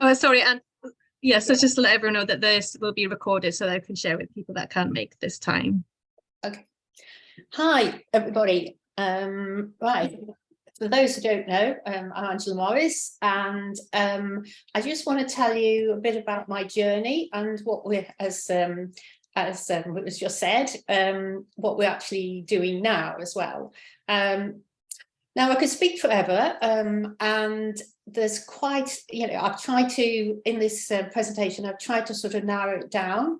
Oh, sorry, and yeah, so just to let everyone know that this will be recorded so that I can share with people that can't make this time. Okay. Hi, everybody. Right. For those who don't know, I'm Angela Morris, and I just want to tell you a bit about my journey and what we're, as was just said, what we're actually doing now as well. Now, I could speak forever, and there's quite, I've tried to, in this presentation, I've tried to sort of narrow it down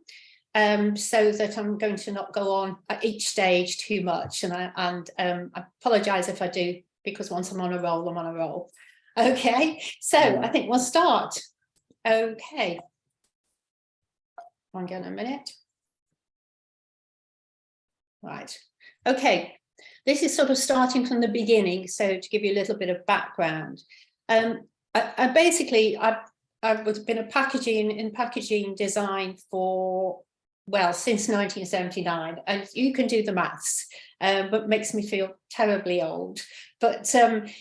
so that I'm going to not go on at each stage too much. And I apologise if I do, because once I'm on a roll, I'm on a roll. Okay, so I think we'll start. Okay. Hang on a minute. Right. Okay. This is sort of starting from the beginning, so to give you a little bit of background. I've been in packaging design for, well, since 1979, and you can do the maths, but makes me feel terribly old. But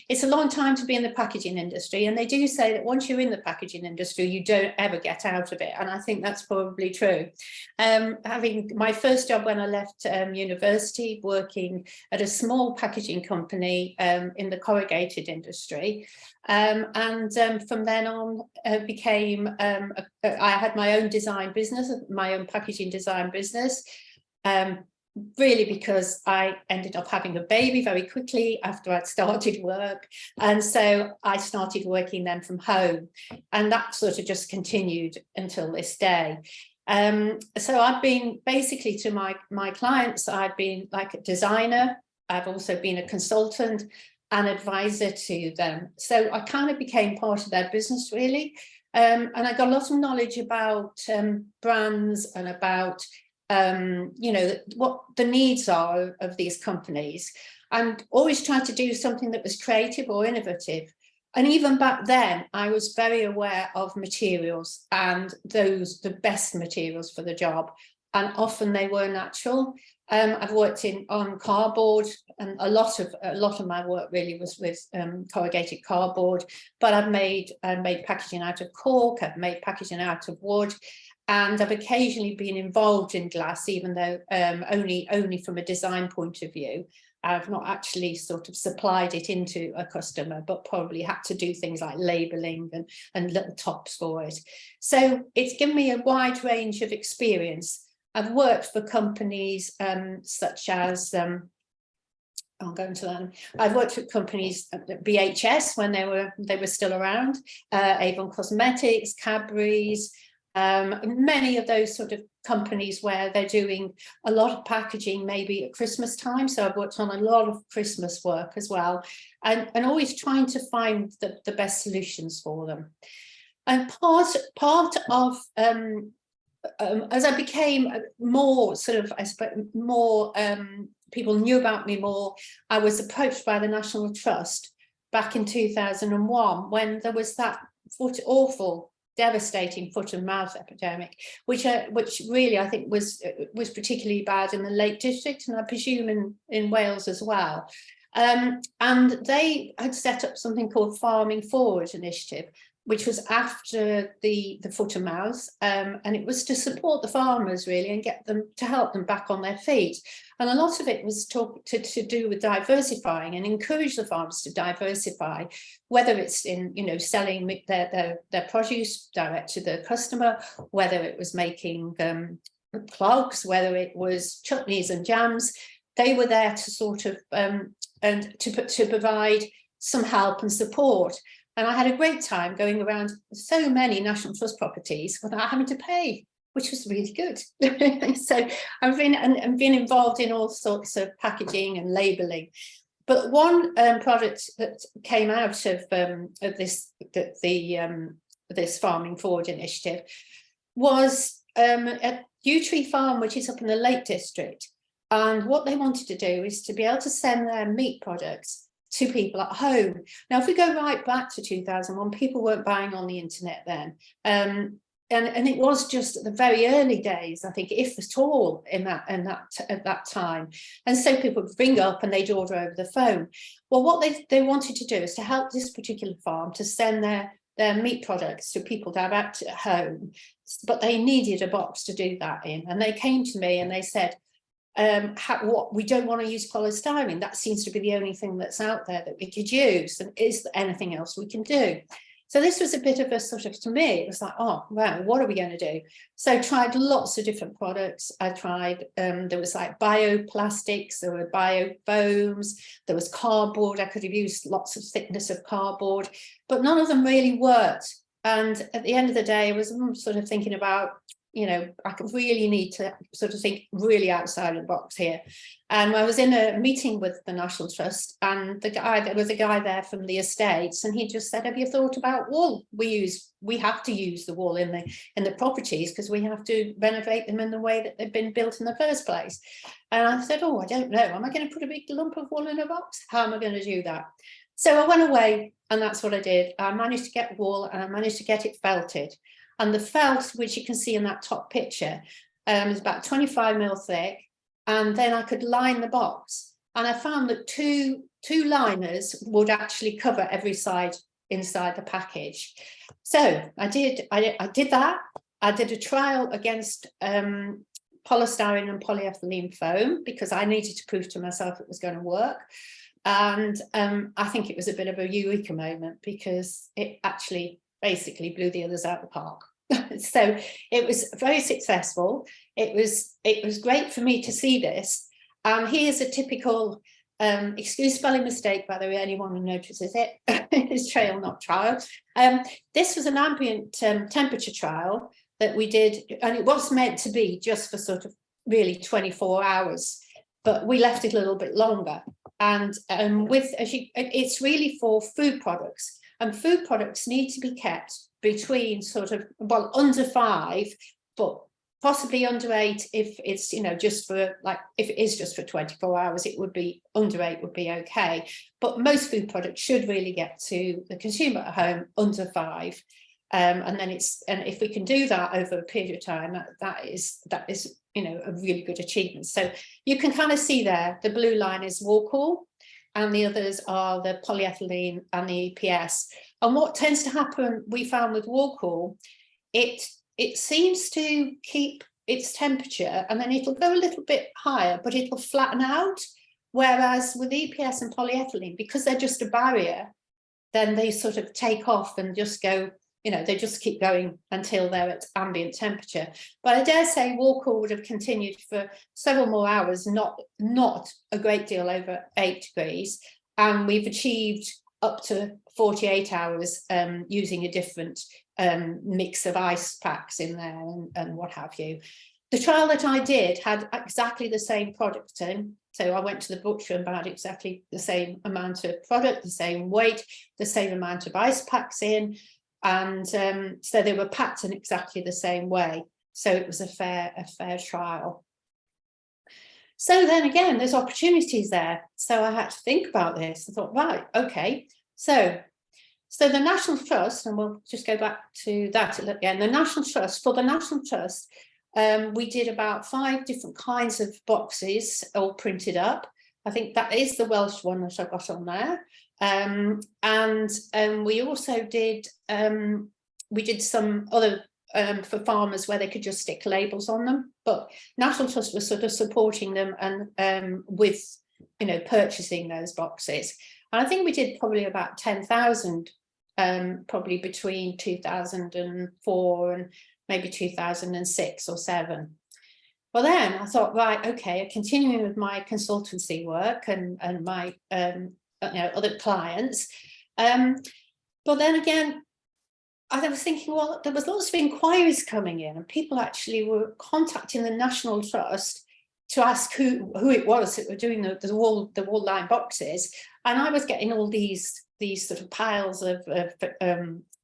it's a long time to be in the packaging industry, and they do say that once you're in the packaging industry, you don't ever get out of it, and I think that's probably true. Having my first job when I left university, working at a small packaging company in the corrugated industry, and from then on I had my own design business, my own packaging design business, really because I ended up having a baby very quickly after I'd started work, and so I started working then from home, and that sort of just continued until this day. So I've been basically to my clients, I've been like a designer, I've also been a consultant, an advisor to them. So I kind of became part of their business, really. And I got a lot of knowledge about brands and about, what the needs are of these companies, and always tried to do something that was creative or innovative. And even back then, I was very aware of materials and the best materials for the job. And often they were natural. I've worked on cardboard, and a lot of my work really was with corrugated cardboard. But I've made packaging out of cork. I've made packaging out of wood, and I've occasionally been involved in glass, even though only from a design point of view. I've not actually sort of supplied it into a customer, but probably had to do things like labelling and little tops for it. So it's given me a wide range of experience. I've worked for companies such as, I'll go into that. I've worked for companies, BHS, when they were still around, Avon Cosmetics, Cadbury's, many of those sort of companies where they're doing a lot of packaging, maybe at Christmas time. So I've worked on a lot of Christmas work as well, and always trying to find the best solutions for them. And part of as I became more sort of, I suppose, more people knew about me more, I was approached by the National Trust back in 2001 when there was that awful, devastating foot and mouth epidemic, which really I think was particularly bad in the Lake District, and I presume in Wales as well. And they had set up something called Farming Forward Initiative, which was after the foot and mouth, and it was to support the farmers really and get them to help them back on their feet. And a lot of it was to do with diversifying and encourage the farmers to diversify, whether it's in selling their produce direct to the customer, whether it was making clogs, whether it was chutneys and jams. They were there to sort of and to provide some help and support. And I had a great time going around so many National Trust properties without having to pay, which was really good. So I've been involved in all sorts of packaging and labelling. But one product that came out of this Farming Forward initiative was at Yew Tree Farm, which is up in the Lake District. And what they wanted to do is to be able to send their meat products to people at home. Now, if we go right back to 2001, people weren't buying on the internet then. And it was just at the very early days, I think, if at all, at that time. And so people would ring up and they'd order over the phone. Well, what they wanted to do is to help this particular farm to send their their meat products to people direct at home, but they needed a box to do that in. And they came to me and they said, what, we don't want to use polystyrene. That seems to be the only thing that's out there that we could use. And is there anything else we can do? So this was a bit of a sort of, to me, it was like, oh, wow, what are we going to do? So I tried lots of different products. I tried, there was like bioplastics, there were bio foams, there was cardboard. I could have used lots of thickness of cardboard, but none of them really worked. And at the end of the day, I was sort of thinking about, you know, I could really need to sort of think really outside the box here. And I was in a meeting with the National Trust, and there was a guy there from the estates, and he just said, have you thought about wool? We have to use the wool in the properties because we have to renovate them in the way that they've been built in the first place. And I said, oh, I don't know. Am I going to put a big lump of wool in a box? How am I going to do that? So I went away, and that's what I did. I managed to get wool, and I managed to get it felted. And the felt, which you can see in that top picture, is about 25 mil thick. And then I could line the box. And I found that two liners would actually cover every side inside the package. So I did that. I did a trial against polystyrene and polyethylene foam because I needed to prove to myself it was going to work. And I think it was a bit of a eureka moment because it actually basically blew the others out of the park. So it was very successful. It was great for me to see this. Here's a typical, excuse spelling mistake, by the way, anyone who notices it, it's trail, not trial. This was an ambient temperature trial that we did, and it was meant to be just for sort of really 24 hours, but we left it a little bit longer. And it's really for food products. And food products need to be kept between sort of, well, under 5, but possibly under 8 if it's, you know, just for like, if it is just for 24 hours, it would be under 8 would be okay. But most food products should really get to the consumer at home under 5. And then and if we can do that over a period of time, that is, you know, a really good achievement. So you can kind of see there, the blue line is Woolcool, and the others are the polyethylene and the EPS. And what tends to happen, we found with Woolcool, it seems to keep its temperature and then it'll go a little bit higher, but it'll flatten out. Whereas with EPS and polyethylene, because they're just a barrier, then they sort of take off and just go, you know, they just keep going until they're at ambient temperature. But I dare say Woolcool would have continued for several more hours, not a great deal over 8 degrees. And we've achieved up to 48 hours using a different mix of ice packs in there and what have you. The trial that I did had exactly the same product in. So I went to the butcher and bought exactly the same amount of product, the same weight, the same amount of ice packs in. And so they were packed in exactly the same way. So it was a fair trial. So then again, there's opportunities there. So I had to think about this. I thought, right, okay. So the National Trust, and we'll just go back to that again, the National Trust, for the National Trust, we did about 5 different kinds of boxes all printed up. I think that is the Welsh one that I got on there. And we also did, we did some other for farmers where they could just stick labels on them, but National Trust was sort of supporting them and with, you know, purchasing those boxes. And I think we did probably about 10,000, probably between 2004 and maybe 2006 or 7. Well, then I thought, right, okay, continuing with my consultancy work and my you know, other clients. But then again, I was thinking, well, there was lots of inquiries coming in and people actually were contacting the National Trust to ask who it was that were doing the wall line boxes. And I was getting all these sort of piles of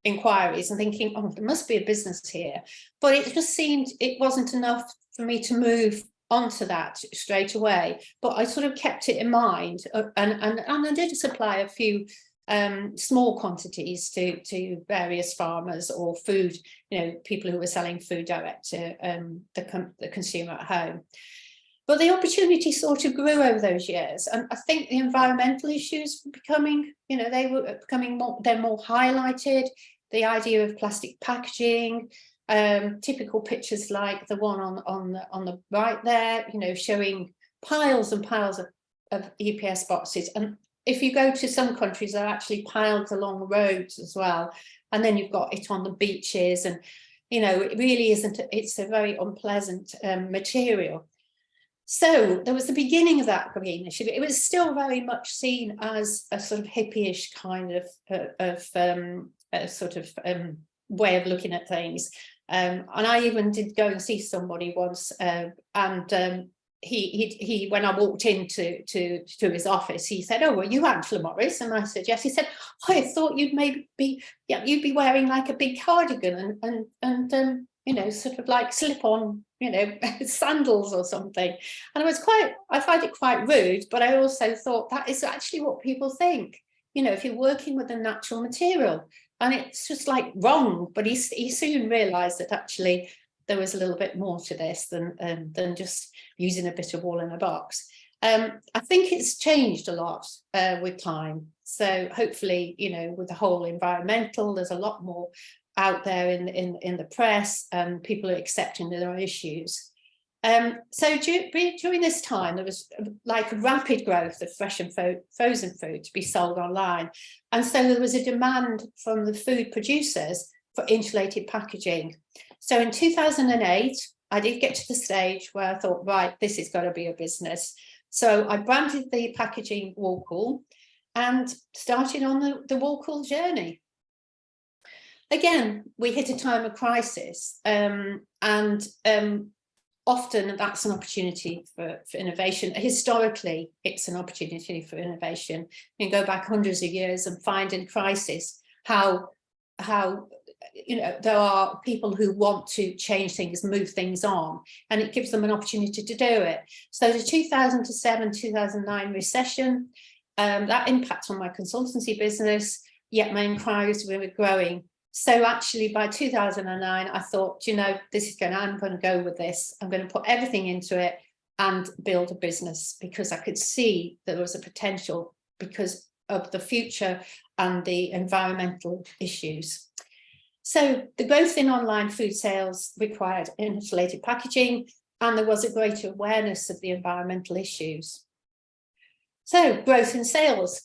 inquiries and thinking, oh, there must be a business here. But it just seemed it wasn't enough for me to move onto that straight away, but I sort of kept it in mind, and I did supply a few small quantities to various farmers or food, you know, people who were selling food direct to the consumer at home. But the opportunity sort of grew over those years, and I think the environmental issues were becoming, you know, they were becoming more highlighted. the idea of plastic packaging, typical pictures like the one on the right there, you know, showing piles and piles of EPS boxes. And if you go to some countries, they're actually piled along roads as well. And then you've got it on the beaches, and, you know, it really isn't, it's a very unpleasant material. So there was the beginning of that green initiative. It was still very much seen as a sort of hippie-ish kind of way of looking at things. And I even did go and see somebody once, and he when I walked into his office, he said, "Oh, were you Angela Morris?" And I said, "Yes." He said, "Oh, I thought you'd maybe be, yeah, you'd be wearing like a big cardigan and you know, sort of like slip on, you know, sandals or something." And I find it quite rude, but I also thought that is actually what people think, you know, if you're working with a natural material. And it's just like wrong, but he soon realized that actually there was a little bit more to this than just using a bit of wool in a box. I think it's changed a lot with time. So hopefully, you know, with the whole environmental, there's a lot more out there in the press, and people are accepting that there are issues. So during this time, there was like rapid growth of fresh and frozen food to be sold online. And so there was a demand from the food producers for insulated packaging. So in 2008, I did get to the stage where I thought, right, this has got to be a business. So I branded the packaging Woolcool and started on the Woolcool journey. Again, we hit a time of crisis, and often that's an opportunity for innovation. Historically, it's an opportunity for innovation. You can go back hundreds of years and find in crisis how you know, there are people who want to change things, move things on, and it gives them an opportunity to do it. So the 2007-2009 recession, that impacted on my consultancy business, yet my inquiries were growing. So actually by 2009, I thought, you know, I'm going to go with this. I'm going to put everything into it and build a business, because I could see there was a potential because of the future and the environmental issues. So the growth in online food sales required insulated packaging, and there was a greater awareness of the environmental issues. So growth in sales.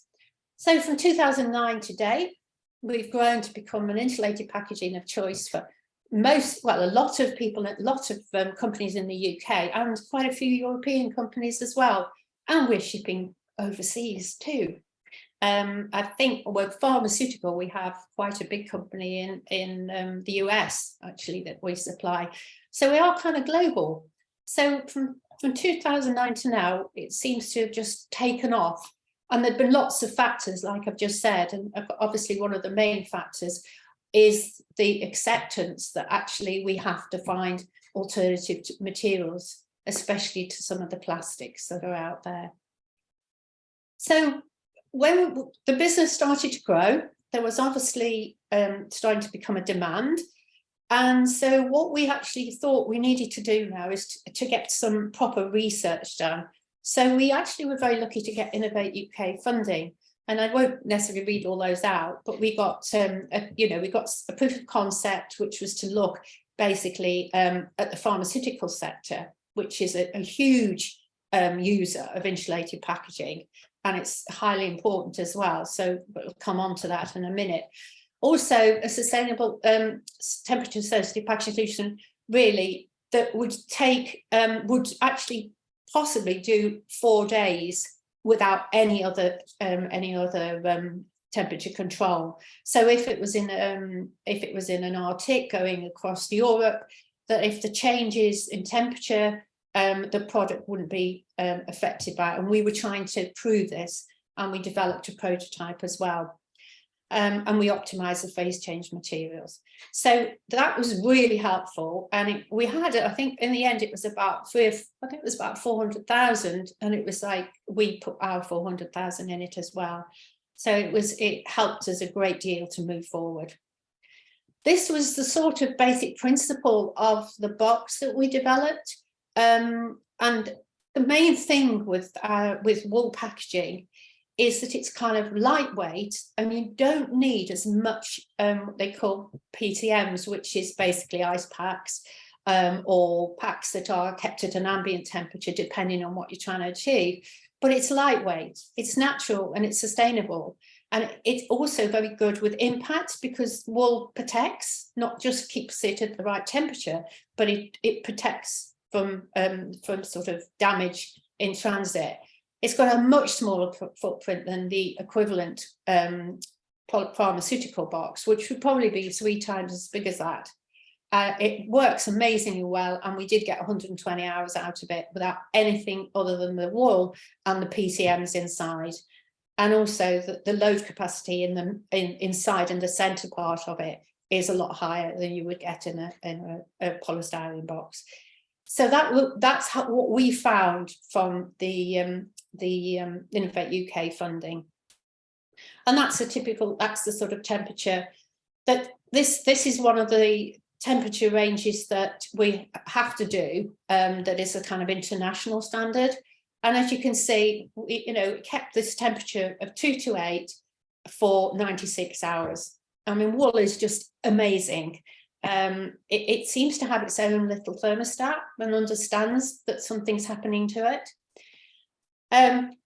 So from 2009 to date, we've grown to become an insulated packaging of choice for a lot of people, a lot of companies in the UK, and quite a few European companies as well. And we're shipping overseas too. I think with pharmaceutical, we have quite a big company in the US actually that we supply. So we are kind of global. So from 2009 to now, it seems to have just taken off. And there've been lots of factors, like I've just said, and obviously one of the main factors is the acceptance that actually we have to find alternative materials, especially to some of the plastics that are out there. So when the business started to grow, there was obviously starting to become a demand. And so what we actually thought we needed to do now is to get some proper research done. So we actually were very lucky to get Innovate UK funding, and I won't necessarily read all those out, but we got we got a proof of concept, which was to look basically at the pharmaceutical sector, which is a huge user of insulated packaging, and it's highly important as well. So we'll come on to that in a minute. Also, a sustainable temperature sensitive packaging solution really that would take would actually possibly do 4 days without any other temperature control. So if it was in an Arctic going across Europe, that if the changes in temperature, the product wouldn't be affected by it. And we were trying to prove this, and we developed a prototype as well. And we optimized the phase change materials. So that was really helpful. And we had it, I think in the end, it was about 400,000. And it was like, we put our 400,000 in it as well. So it helped us a great deal to move forward. This was the sort of basic principle of the box that we developed. And the main thing with wool packaging is that it's kind of lightweight, and you don't need as much what they call PTMs, which is basically ice packs, or packs that are kept at an ambient temperature, depending on what you're trying to achieve. But it's lightweight, it's natural, and it's sustainable. And it's also very good with impact, because wool protects, not just keeps it at the right temperature, but it protects from sort of damage in transit. It's got a much smaller footprint than the equivalent pharmaceutical box, which would probably be 3 times as big as that. It works amazingly well, and we did get 120 hours out of it without anything other than the wool and the PCMs inside. And also the load capacity inside and the centre part of it is a lot higher than you would get in a polystyrene box. So that's what we found from the Innovate UK funding. And that's the sort of temperature that this is one of the temperature ranges that we have to do, that is a kind of international standard. And as you can see, it kept this temperature of 2 to 8 for 96 hours. I mean, wool is just amazing. It seems to have its own little thermostat and understands that something's happening to it.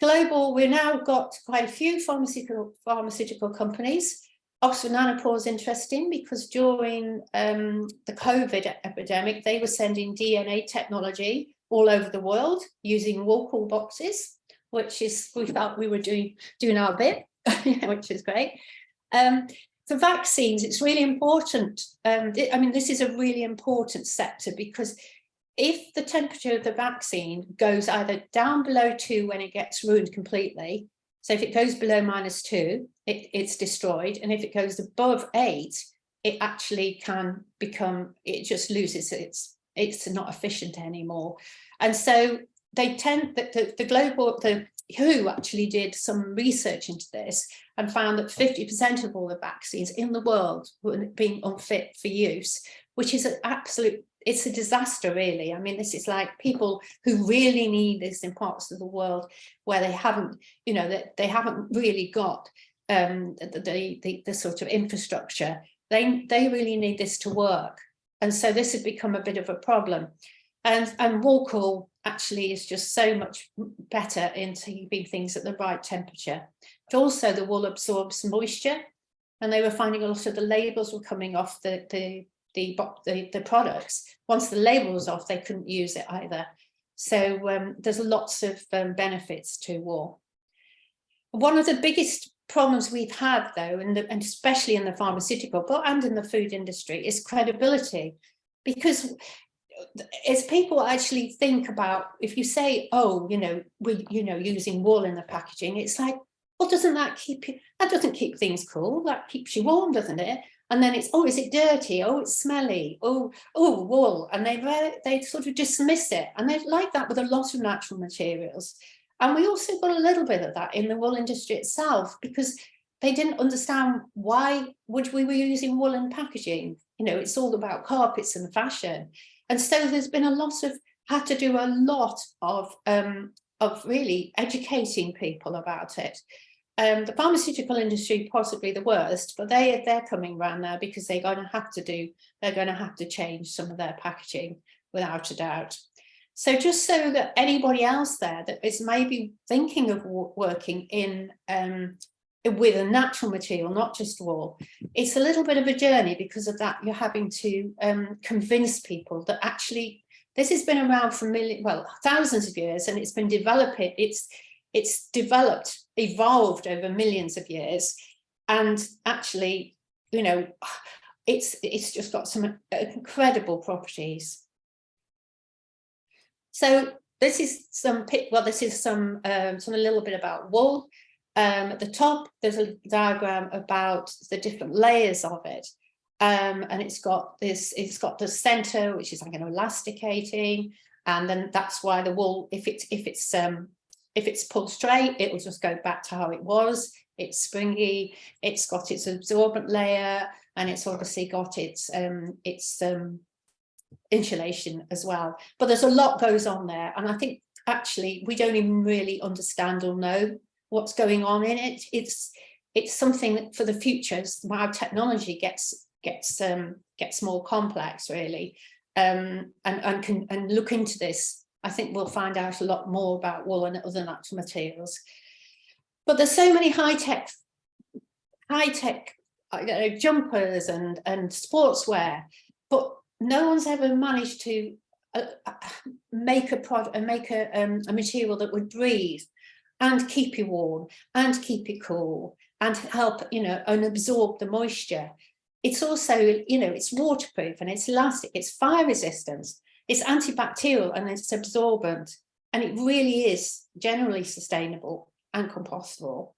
Global, we've now got quite a few pharmaceutical companies. Oxford Nanopore is interesting because during the COVID epidemic, they were sending DNA technology all over the world using Woolcool boxes, which is, we felt we were doing our bit, which is great. For vaccines, it's really important. I mean, this is a really important sector, because if the temperature of the vaccine goes either down below 2 when it gets ruined completely, so if it goes below -2, it's destroyed, and if it goes above 8, it actually can become, it just loses it's not efficient anymore. And so they tend that the WHO actually did some research into this and found that 50% of all the vaccines in the world were being unfit for use, which is an absolute, it's a disaster, really. I mean, this is like people who really need this in parts of the world where they haven't, that they haven't really got the sort of infrastructure. They really need this to work. And so this has become a bit of a problem. And Woolcool actually is just so much better in keeping things at the right temperature. But also the wool absorbs moisture, and they were finding a lot of the labels were coming off the products. Once the label was off, they couldn't use it either. So there's lots of benefits to wool. One of the biggest problems we've had, though, and especially in the pharmaceutical and in the food industry, is credibility. Because as people actually think about, if you say, oh, we're using wool in the packaging, it's like, well, doesn't that doesn't keep things cool? That keeps you warm, doesn't it? And then it's, oh, is it dirty? Oh, it's smelly. Oh, wool. And they sort of dismiss it. And they're like that with a lot of natural materials. And we also got a little bit of that in the wool industry itself, because they didn't understand why would we were using wool in packaging. It's all about carpets and fashion. And so there's been had to do a lot of really educating people about it. The pharmaceutical industry, possibly the worst, but they're coming around now, because they're going to have to change some of their packaging, without a doubt. So just so that anybody else there that is maybe thinking of working in with a natural material, not just wool, it's a little bit of a journey. Because of that, you're having to convince people that actually this has been around for thousands of years, and it's been developing. It's evolved over millions of years, and actually, it's just got some incredible properties. So this is a little bit about wool. At the top, there's a diagram about the different layers of it, and it's got the center, which is like an elasticating, and then that's why the wool, if it's pulled straight, it will just go back to how it was. It's springy. It's got its absorbent layer, and it's obviously got its insulation as well. But there's a lot goes on there, and I think actually we don't even really understand or know what's going on in it. It's something that for the future, as our technology gets more complex, really, and look into this. I think we'll find out a lot more about wool and other natural materials. But there's so many high-tech jumpers and sportswear, but no one's ever managed to make a material that would breathe and keep you warm and keep you cool and help, and absorb the moisture. It's also, it's waterproof and it's elastic, it's fire resistant, it's antibacterial and it's absorbent, and it really is generally sustainable and compostable.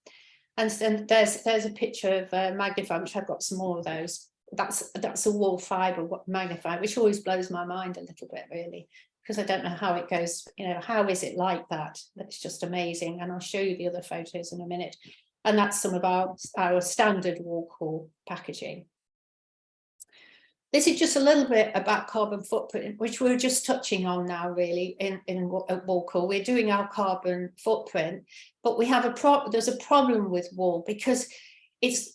And there's a picture of magnified, which I've got some more of those. That's a wool fibre magnified, which always blows my mind a little bit, really, because I don't know how it goes, how is it like that? That's just amazing. And I'll show you the other photos in a minute. And that's some of our standard Woolcool packaging. This is just a little bit about carbon footprint, which we're just touching on now, really, at Woolcool. We're doing our carbon footprint, but we have there's a problem with wool, because it's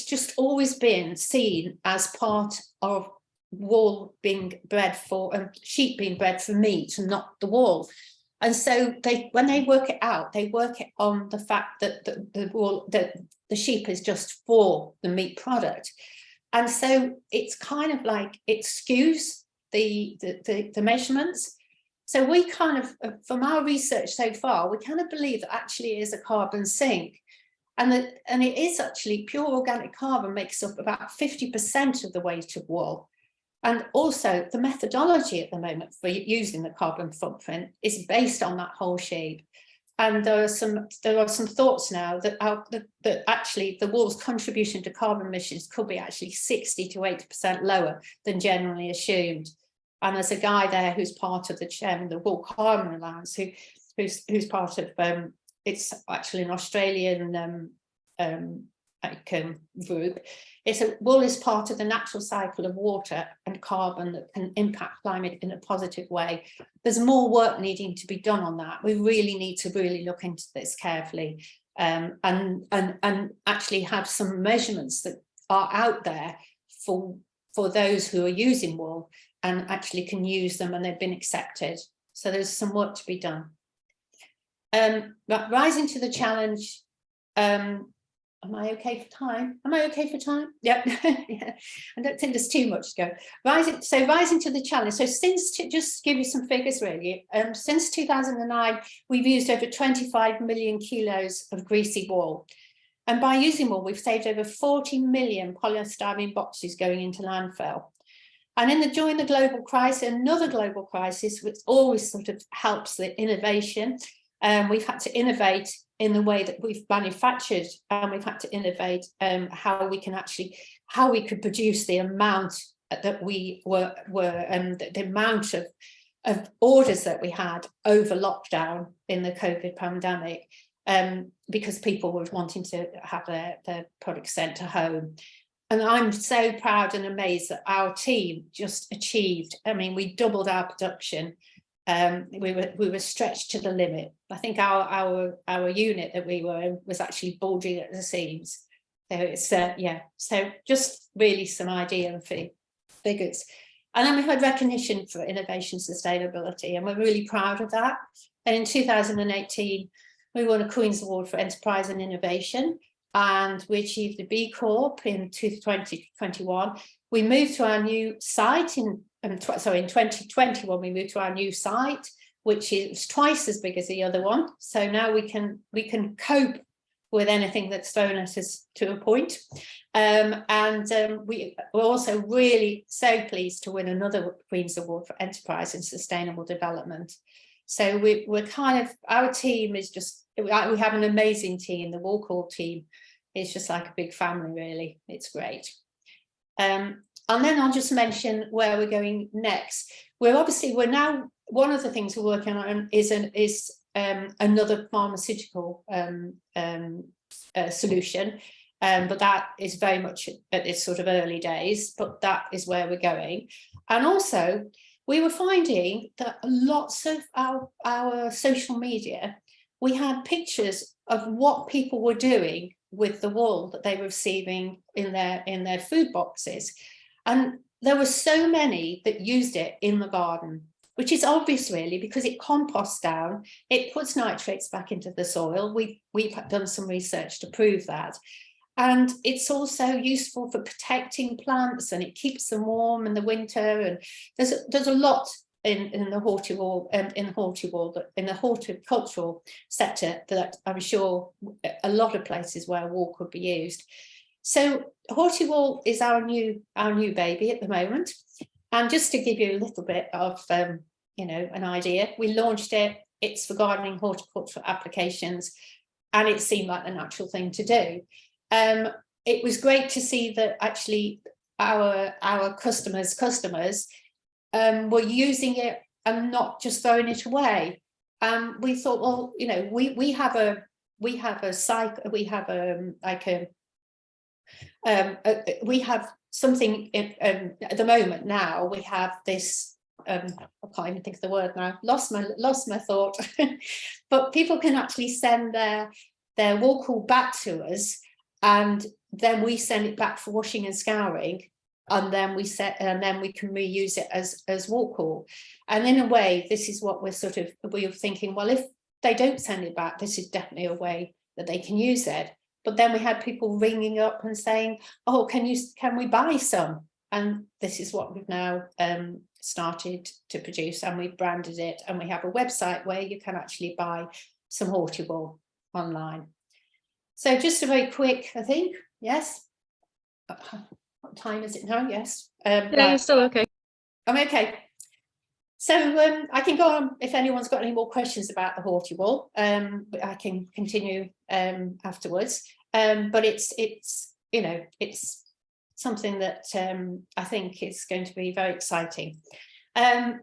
just always been seen as part of wool being bred for, sheep being bred for meat and not the wool. And so when they work it out, they work it on the fact that the sheep is just for the meat product. And so it's kind of like it skews the measurements. So we kind of, from our research so far, we kind of believe that actually it is a carbon sink. And it is actually, pure organic carbon makes up about 50% of the weight of wool. And also the methodology at the moment for using the carbon footprint is based on that whole sheep. And there are some thoughts now that actually the wool's contribution to carbon emissions could be actually 60 to 80% lower than generally assumed. And there's a guy there who's part of the Wool Carbon Alliance, who's part of it's actually an Australian group. Wool is part of the natural cycle of water and carbon that can impact climate in a positive way. There's more work needing to be done on that. We really need to really look into this carefully, and actually have some measurements that are out there for those who are using wool and actually can use them and they've been accepted. So there's some work to be done. But rising to the challenge. Am I okay for time? Am I okay for time? Yep. Yeah. I don't think there's too much to go. Rising to the challenge. So just to give you some figures, really, since 2009, we've used over 25 million kilos of greasy wool. And by using wool, we've saved over 40 million polystyrene boxes going into landfill. And during the global crisis, another global crisis, which always sort of helps the innovation, we've had to innovate in the way that we've manufactured, and we've had to innovate how we could produce the amount that we were the amount of orders that we had over lockdown in the COVID pandemic, because people were wanting to have their products sent to home. And I'm so proud and amazed that our team just achieved. I mean, we doubled our production. We were stretched to the limit. I think our unit that we were in was actually bulging at the seams. So it's so just really some idea and figures. And then we've had recognition for innovation sustainability, and we're really proud of that. And in 2018 we won a Queen's Award for Enterprise and Innovation, and we achieved the B Corp in 2021. We moved to our new site in 2021, we moved to our new site, which is twice as big as the other one. So now we can cope with anything that's thrown at us to a point. We're also really so pleased to win another Queen's Award for Enterprise and Sustainable Development. So we're kind of, our team is just, we have an amazing team. The Woolcool team is just like a big family, really. It's great. And then I'll just mention where we're going next. We're now, one of the things we're working on is another pharmaceutical solution, but that is very much at its sort of early days, but that is where we're going. And also, we were finding that lots of our social media we had pictures of what people were doing with the wool that they were receiving in their food boxes. And there were so many that used it in the garden, which is obvious really, because it composts down, it puts nitrates back into the soil. We've done some research to prove that. And it's also useful for protecting plants, and it keeps them warm in the winter. And there's a lot in the horticultural sector that I'm sure a lot of places where wool could be used. So hortiwool is our new baby at the moment. And just to give you a little bit of you know, an idea, we launched it. It's for gardening, horticultural applications, and it seemed like the natural thing to do. It was great to see that actually our customers were using it and not just throwing it away. We thought, well, you know, we have something at the moment now. We have this. I can't even think of the word now. Lost my thought. But people can actually send their Woolcool back to us, and then we send it back for washing and scouring. And then we can reuse it as Woolcool. And in a way, this is what we're thinking, well, if they don't send it back, this is definitely a way that they can use it. But then we had people ringing up and saying, oh, can we buy some? And this is what we've now started to produce, and we've branded it, and we have a website where you can actually buy some hortiwool online. So just a very quick, I think, yes. What time is it now? Yes. Yeah, right. you're still okay. I'm okay. So I can go on if anyone's got any more questions about the hortiwool. But I can continue afterwards. But it's you know, it's something that I think is going to be very exciting.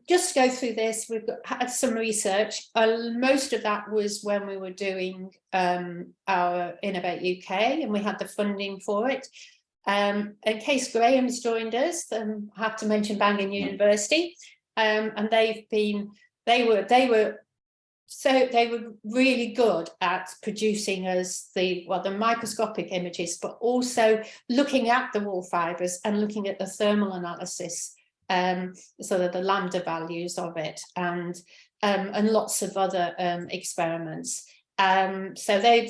Just to go through this, we've had some research. Most of that was when we were doing our Innovate UK, and we had the funding for it. In case Graham's joined us, I have to mention Bangor University, and they were really good at producing us the microscopic images, but also looking at the wool fibres and looking at the thermal analysis, so that the lambda values of it, and lots of other experiments. So they've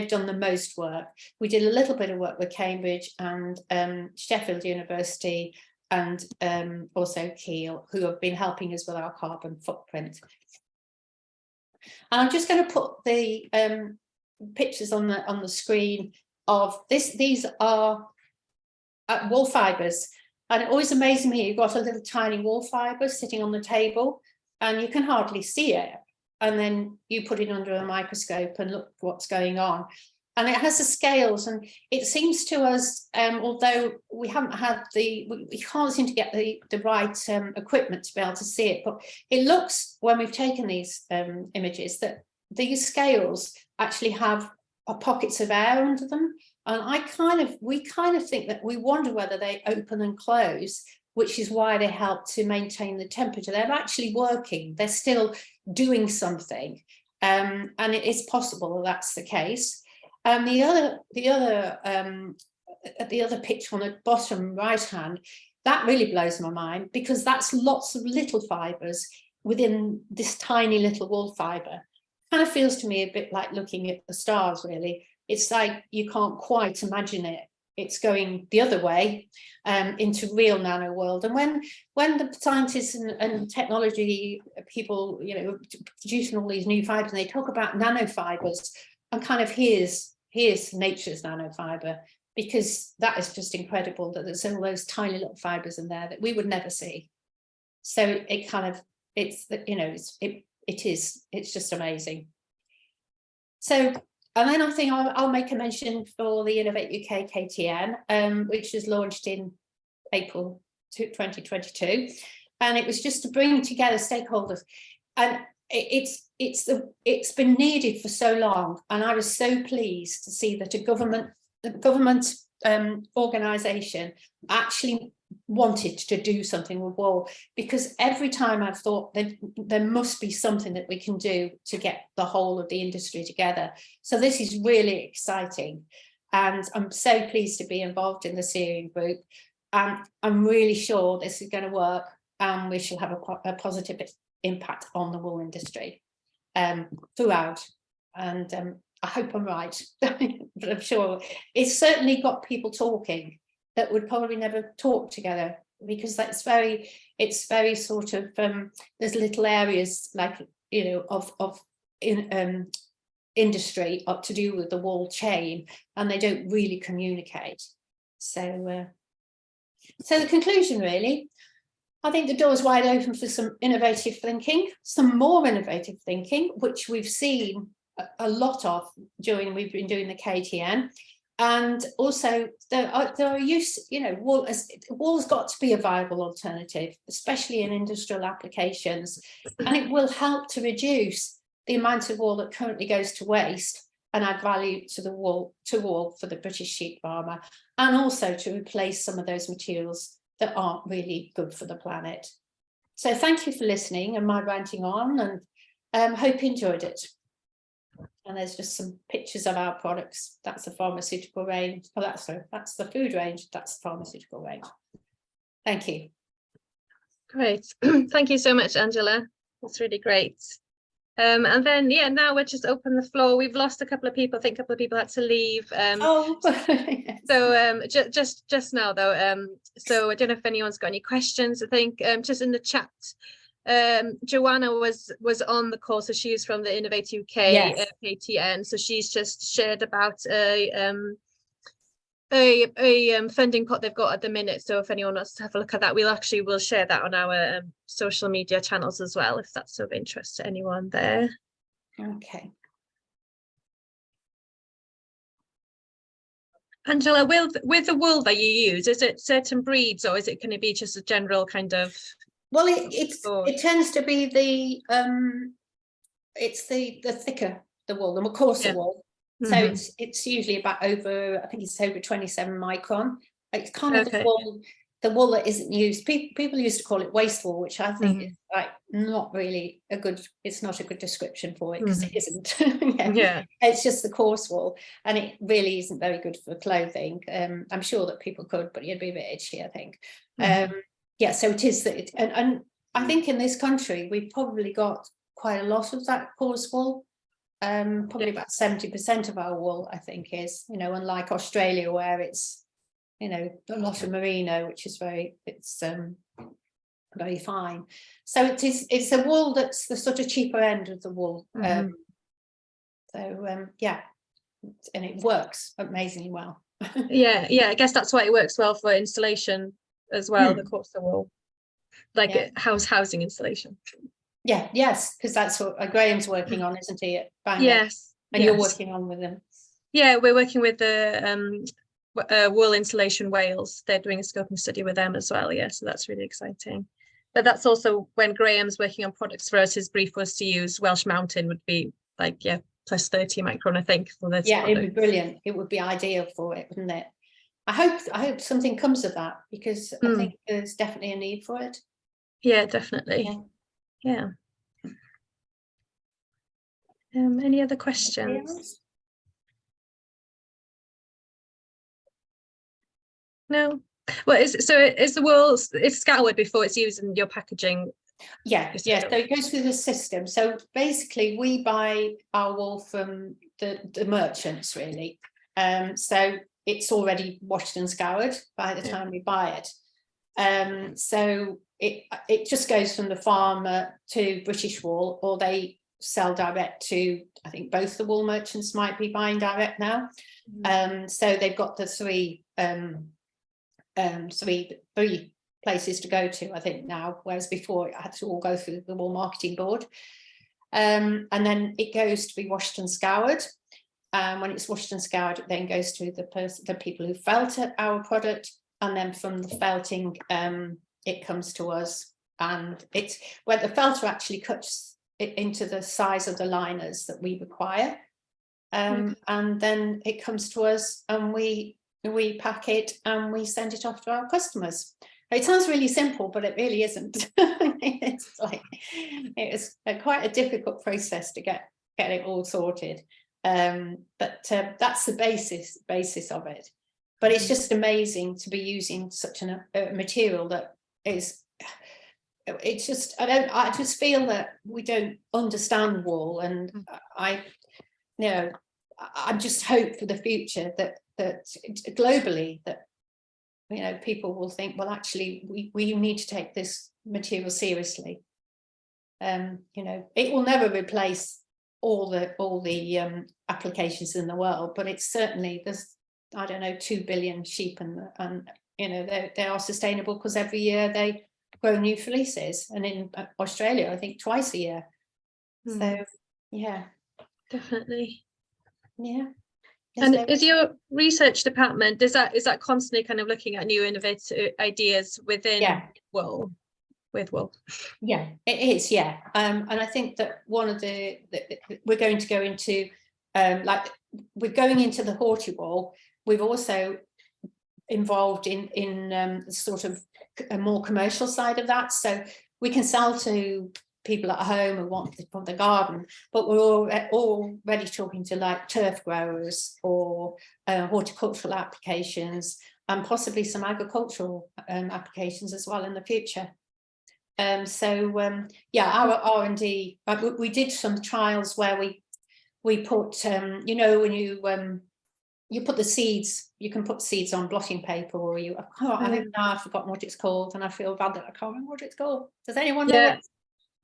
done the most work. We did a little bit of work with Cambridge and Sheffield University, and also Keele, who have been helping us with our carbon footprint. And I'm just going to put the pictures on the screen of this. These are wool fibres, and it always amazes me. You've got a little tiny wool fibre sitting on the table, and you can hardly see it. And then you put it under a microscope and look what's going on. And it has the scales, and it seems to us, although we haven't had we can't seem to get the right equipment to be able to see it, but it looks, when we've taken these images, that these scales actually have pockets of air under them. And we kind of think that, we wonder whether they open and close, which is why they help to maintain the temperature. They're actually working, they're still doing something, and it is possible that that's the case. The other picture on the bottom right hand, that really blows my mind, because that's lots of little fibres within this tiny little wool fibre. Kind of feels to me a bit like looking at the stars, really. It's like you can't quite imagine it. It's going the other way, into real nano world. And when the scientists and technology people, you know, producing all these new fibres, and they talk about nanofibres, and kind of here's nature's nanofibre, because that is just incredible that there's all those tiny little fibres in there that we would never see. So it kind of, it's, you know, it's just amazing. So, and then I think I'll make a mention for the Innovate UK KTN, which was launched in April 2022, and it was just to bring together stakeholders. And it's been needed for so long, and I was so pleased to see that the government organisation actually wanted to do something with wool, because every time I've thought that there must be something that we can do to get the whole of the industry together. So this is really exciting, and I'm so pleased to be involved in the steering group, and I'm really sure this is going to work, and we shall have a positive impact on the wool industry throughout. And I hope I'm right, but I'm sure it's certainly got people talking that would probably never talk together, because it's very sort of there's little areas, like, you know, of industry up to do with the wool chain, and they don't really communicate. So so the conclusion, really, I think the door is wide open for some innovative thinking, some more innovative thinking, which we've seen a lot of during we've been doing the KTN. And also there are use, you know, wool's got to be a viable alternative, especially in industrial applications, and it will help to reduce the amount of wool that currently goes to waste and add value to the wool for the British sheep farmer, and also to replace some of those materials that aren't really good for the planet. So thank you for listening and my ranting on, and hope you enjoyed it. And there's just some pictures of our products. That's the pharmaceutical range. Oh, that's the food range. That's the pharmaceutical range. Thank you. Great. Thank you so much, Angela. That's really great. And then, yeah, now we'll just open the floor. We've lost a couple of people. I think a couple of people had to leave. So just now, though. So I don't know if anyone's got any questions. I think just in the chat, Joanna was on the call, so she's from the Innovate UK, yes. KTN. So she's just shared about a funding pot they've got at the minute. So if anyone wants to have a look at that, we'll share that on our social media channels as well, if that's of interest to anyone there. Okay. Angela, with the wool that you use, is it certain breeds, or is it going to be just a general kind of? Well, it tends to be the thicker the wool, the more coarser wool. So it's usually about I think it's over 27 micron. It's kind of the wool that isn't used. People used to call it waste wool, which I think is like not really it's not a good description for it, because it isn't. Yeah. It's just the coarse wool, and it really isn't very good for clothing. I'm sure that people could, but it'd be a bit itchy, I think. Yeah, so it is that, and I think in this country we've probably got quite a lot of that coarse wool. Probably about 70% of our wool, I think, is, you know, unlike Australia, where it's, you know, a lot of merino, which is very fine. So it's a wool that's the sort of cheaper end of the wool. Yeah, and it works amazingly well. yeah, I guess that's why it works well for installation as well, the coarser wool, like housing installation. Yeah, yes, because that's what Graham's working on, isn't he? At Bangor? Yes. And you're working on with them. Yeah, we're working with the Wool Insulation Wales. They're doing a scoping study with them as well. Yeah, so that's really exciting. But that's also when Graham's working on products for us, his brief was to use Welsh Mountain, would be like, yeah, plus 30 micron, I think, for this. Yeah, it'd be brilliant. It would be ideal for it, wouldn't it? I hope something comes of that, because I think there's definitely a need for it. Yeah, definitely. Yeah. Any other questions? No. Well, is the wool, it's scoured before it's used in your packaging? Yeah. So it goes through the system. So basically, we buy our wool from the merchants, really. So it's already washed and scoured by the time we buy it. So it just goes from the farmer to British Wool, or they sell direct to, I think both the wool merchants might be buying direct now. So they've got the three places to go to, I think, now, whereas before it had to all go through the Wool Marketing Board. And then it goes to be washed and scoured. When it's washed and scoured, it then goes to the people who felt our product, and then from the felting it comes to us, and it's where the felter actually cuts it into the size of the liners that we require, and then it comes to us, and we we pack it and we send it off to our customers. It sounds really simple, but it really isn't. It's quite a difficult process to get it all sorted. But that's the basis of it. But it's just amazing to be using such a material that is. It's just I just feel that we don't understand wool, and I just hope for the future that globally that people will think, well, actually we need to take this material seriously. It will never replace all the applications in the world, but it's certainly, there's, I don't know, 2 billion sheep, and they are sustainable because every year they grow new fleeces, and in Australia I think twice a year. So yeah, definitely. Yeah. And is your research department, is that constantly kind of looking at new innovative ideas within wool, with wool? Yeah, it is, yeah. And I think that one of we're going to go into we're going into the horti wool. We've also involved in sort of a more commercial side of that, so we can sell to people at home who want from the garden, but we're already talking to like turf growers or horticultural applications, and possibly some agricultural applications as well in the future. Yeah, our R&D, we did some trials where we put when you put the seeds, you can put seeds on blotting paper, or I've forgotten what it's called, and I feel bad that I can't remember what it's called. Does anyone know it?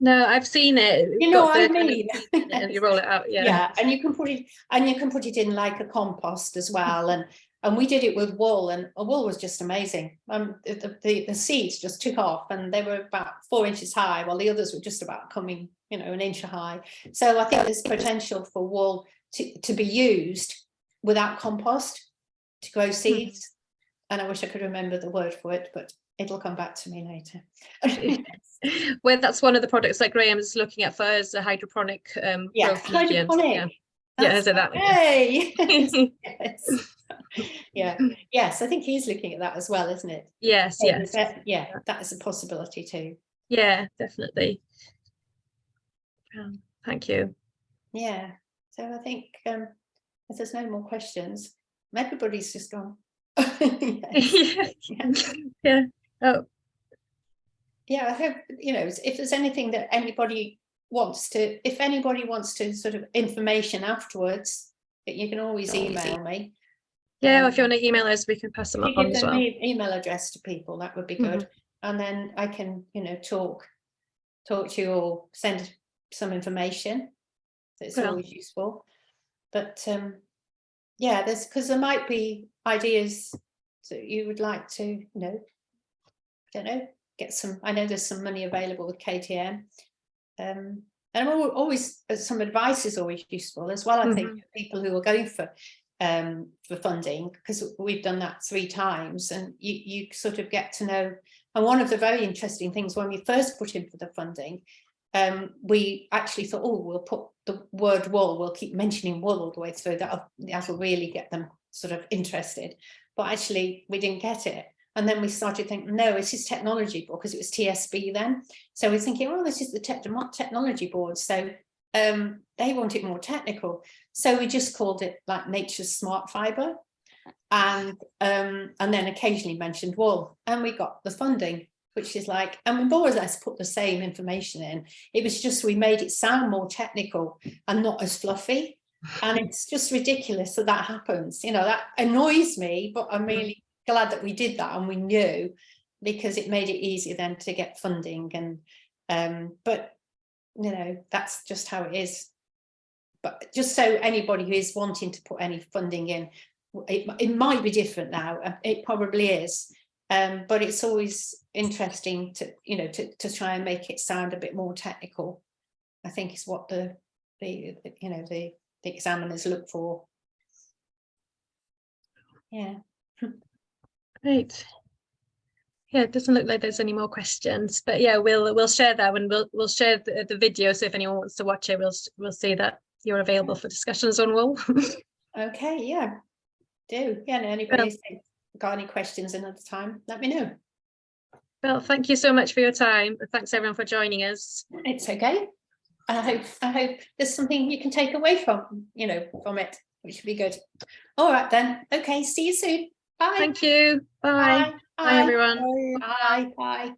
No, I've seen it. You know what I mean? And you roll it out, yeah, and you can put it in like a compost as well, and we did it with wool, and wool was just amazing. The seeds just took off, and they were about 4 inches high, while the others were just about coming, an inch high. So I think there's potential for wool to be used without compost to grow seeds. And I wish I could remember the word for it, but it'll come back to me later. Well, that's one of the products that Graham's looking at first, the hydroponic growth mediums. Hydroponic. Is it that? Hey. Yes. Yes, I think he's looking at that as well, isn't it? Yes. Yeah, that is a possibility too. Yeah, definitely. Thank you. Yeah, so I think if there's no more questions, everybody's just gone. Yeah. Oh. Yeah, I hope, if there's anything that anybody wants to sort of information afterwards, that you can always email me. Yeah, if you want to email us, we can pass them on as well. Email address to people, that would be good. And then I can, talk to you or send some information. It's always useful. But yeah, because there might be ideas that you would like to, I don't know, get some. I know there's some money available with KTM, and always some advice is always useful as well. I think people who are going for funding, because we've done that 3 times, and you sort of get to know. And one of the very interesting things when we first put in for the funding, we actually thought, we'll put the word wool, we'll keep mentioning wool all the way through, that'll really get them sort of interested. But actually we didn't get it. And then we started thinking, no, it's his technology board, because it was TSB then. So we're thinking, this is the technology board. So they want it more technical. So we just called it like Nature's Smart Fibre, and then occasionally mentioned wool, and we got the funding, which is like, and we more or less put the same information in. It was just we made it sound more technical and not as fluffy. And it's just ridiculous that happens. That annoys me, but I'm really glad that we did that and we knew, because it made it easier then to get funding. And but that's just how it is. But just so anybody who is wanting to put any funding in, it might be different now. It probably is. But it's always interesting to try and make it sound a bit more technical. I think is what the examiners look for. Yeah. Great. Yeah, it doesn't look like there's any more questions, but yeah, we'll share that, and we'll share the video, so if anyone wants to watch it, we'll see that you're available for discussions on wool. Okay, yeah. do. Yeah, and anybody's got any questions another time, let me know. Well, thank you so much for your time. Thanks everyone for joining us. It's okay. I hope there's something you can take away from, from it, which would be good. All right then. Okay, see you soon. Bye. Thank you. Bye. Bye. Bye everyone. Bye. Bye.